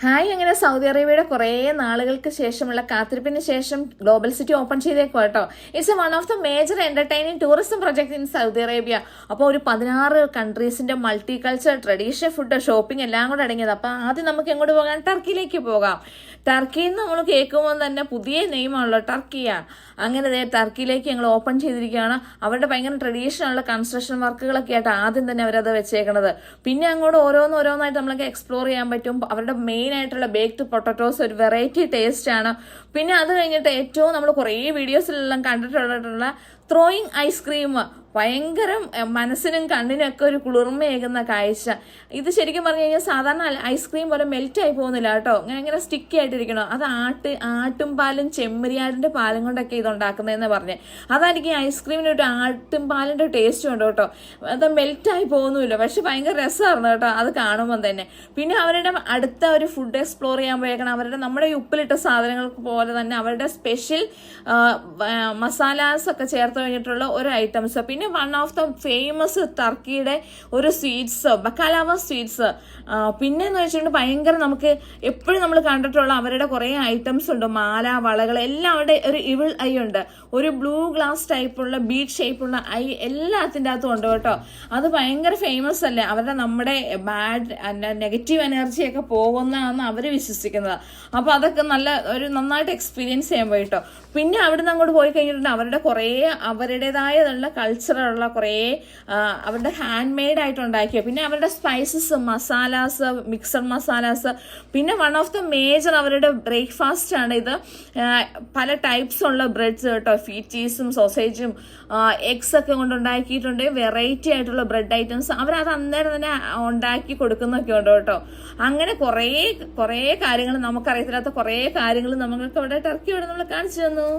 Hi, അങ്ങനെ Saudi അറേബ്യയുടെ കുറേ നാളുകൾക്ക് ശേഷമുള്ള കാത്തിരിപ്പിന് ശേഷം ഗ്ലോബൽ സിറ്റി ഓപ്പൺ ചെയ്തേക്കും കേട്ടോ. It's one of the major entertaining tourism project in Saudi Arabia. അപ്പോൾ ഒരു 16 കൺട്രീസിന്റെ multi culture, traditional food, shopping എല്ലാം കൂടെ അടങ്ങിയത്. അപ്പോൾ ആദ്യം നമുക്ക് എങ്ങോട്ട് പോകാം? ടർക്കിയിലേക്ക് പോകാം. ടർക്കിയിൽ നിന്ന് നമ്മൾ കേൾക്കുമ്പോൾ തന്നെ പുതിയ നെയിമാണല്ലോ, ടർക്കിയാണ്. അങ്ങനെ ടർക്കിയിലേക്ക് ഞങ്ങൾ ഓപ്പൺ ചെയ്തിരിക്കുകയാണ്. അവരുടെ ഭയങ്കര ട്രഡീഷണൽ ഉള്ള കൺസ്ട്രക്ഷൻ വർക്കുകളൊക്കെ ആയിട്ട് ആദ്യം തന്നെ അവരത് വെച്ചേക്കണത്. പിന്നെ അങ്ങോട്ട് ഓരോന്നായിട്ട് നമ്മൾക്ക് എക്സ്പ്ലോർ ചെയ്യാൻ പറ്റും. അവരുടെ മെയിൻ ആയിട്ടുള്ള ബേക്ക്ഡ് പൊട്ടറ്റോസ് ഒരു വെറൈറ്റി ടേസ്റ്റ് ആണ്. പിന്നെ അത് കഴിഞ്ഞിട്ട് ഏറ്റവും നമ്മൾ കുറേ വീഡിയോസിലെല്ലാം കണ്ടിട്ടുള്ള ത്രോയിങ് ഐസ്ക്രീം, ഭയങ്കര മനസ്സിനും കണ്ണിനും ഒക്കെ ഒരു കുളിർമയേകുന്ന കാഴ്ച. ഇത് ശരിക്കും പറഞ്ഞു കഴിഞ്ഞാൽ സാധാരണ ഐസ്ക്രീം പോലെ മെൽറ്റായി പോകുന്നില്ല കേട്ടോ, ഇങ്ങനെ സ്റ്റിക്കി ആയിട്ടിരിക്കണം. അത് ആട്ടും പാലും ചെമ്മരിയാടിന്റെ പാലും കൊണ്ടൊക്കെ ഇത് ഉണ്ടാക്കുന്നതെന്ന് പറഞ്ഞ്. അതായിരിക്കും ഐസ്ക്രീമിന് ഒരു ആട്ടും പാലിന്റെ ടേസ്റ്റ് ഉണ്ട് കേട്ടോ. അത് മെൽറ്റായി പോകുന്നില്ല, പക്ഷെ ഭയങ്കര രസമായിരുന്നു കേട്ടോ അത് കാണുമ്പോൾ തന്നെ. പിന്നെ അവരുടെ അടുത്ത ഒരു ഫുഡ് എക്സ്പ്ലോർ ചെയ്യാൻ പോയേക്കണം. അവരുടെ നമ്മുടെ ഉപ്പിലിട്ട സാധനങ്ങൾക്ക് പോലെ തന്നെ അവരുടെ സ്പെഷ്യൽ മസാലാസ് ഒക്കെ ചേർത്ത് കഴിഞ്ഞിട്ടുള്ള ഒരു ഐറ്റംസ്. പിന്നെ വൺ ഓഫ് ദ ഫേമസ് ടർക്കിയുടെ ഒരു സ്വീറ്റ്സ്, ബക്കാലാവ സ്വീറ്റ്സ്. പിന്നെ എന്ന് വെച്ചിട്ടുണ്ടെങ്കിൽ ഭയങ്കര നമുക്ക് എപ്പോഴും നമ്മൾ കണ്ടിട്ടുള്ള അവരുടെ കുറേ ഐറ്റംസ് ഉണ്ട്. മാല, വളകൾ എല്ലാം അവിടെ ഒരു ഇവിൾ ഐ ഉണ്ട്. ഒരു ബ്ലൂ ഗ്ലാസ് ടൈപ്പുള്ള ബീഡ് ഷേപ്പുള്ള ഐ എല്ലാത്തിൻ്റെ അകത്തും ഉണ്ട് കേട്ടോ. അത് ഭയങ്കര ഫേമസ് അല്ലേ. അവരുടെ നമ്മുടെ നെഗറ്റീവ് എനർജിയൊക്കെ പോകുന്നതാണെന്ന് അവർ വിശ്വസിക്കുന്നത്. അപ്പോൾ അതൊക്കെ നന്നായിട്ട് എക്സ്പീരിയൻസ് ചെയ്യാൻ പോയി കേട്ടോ. പിന്നെ അവിടുന്ന് അങ്ങോട്ട് പോയി കഴിഞ്ഞിട്ടുണ്ടെങ്കിൽ അവരുടെ കുറേ അവരുടേതായുള്ള കൾച്ചറുള്ള കുറേ അവരുടെ ഹാൻഡ് മെയ്ഡ് ആയിട്ട് ഉണ്ടാക്കിയ, പിന്നെ അവരുടെ സ്പൈസസ്, മസാലാസ്, മിക്സഡ് മസാലാസ്. പിന്നെ വൺ ഓഫ് ദ മേജർ അവരുടെ ബ്രേക്ക്ഫാസ്റ്റ് ആണ് ഇത്. പല ടൈപ്സ് ഉള്ള ബ്രെഡ്സ് കേട്ടോ, ഫീറ്റീസും സോസേജും എഗ്സ് ഒക്കെ കൊണ്ട് ഉണ്ടാക്കിയിട്ടുണ്ട്. വെറൈറ്റി ആയിട്ടുള്ള ബ്രെഡ് ഐറ്റംസ് അവരത് അന്നേരം തന്നെ ഉണ്ടാക്കി കൊടുക്കുന്നൊക്കെ ഉണ്ട് കേട്ടോ. അങ്ങനെ കുറേ കാര്യങ്ങൾ, നമുക്കറിയത്തില്ലാത്ത കുറേ കാര്യങ്ങൾ നമുക്ക് അവിടെ ടർക്കിയോടെ നമ്മൾ കാണിച്ചു തന്നു.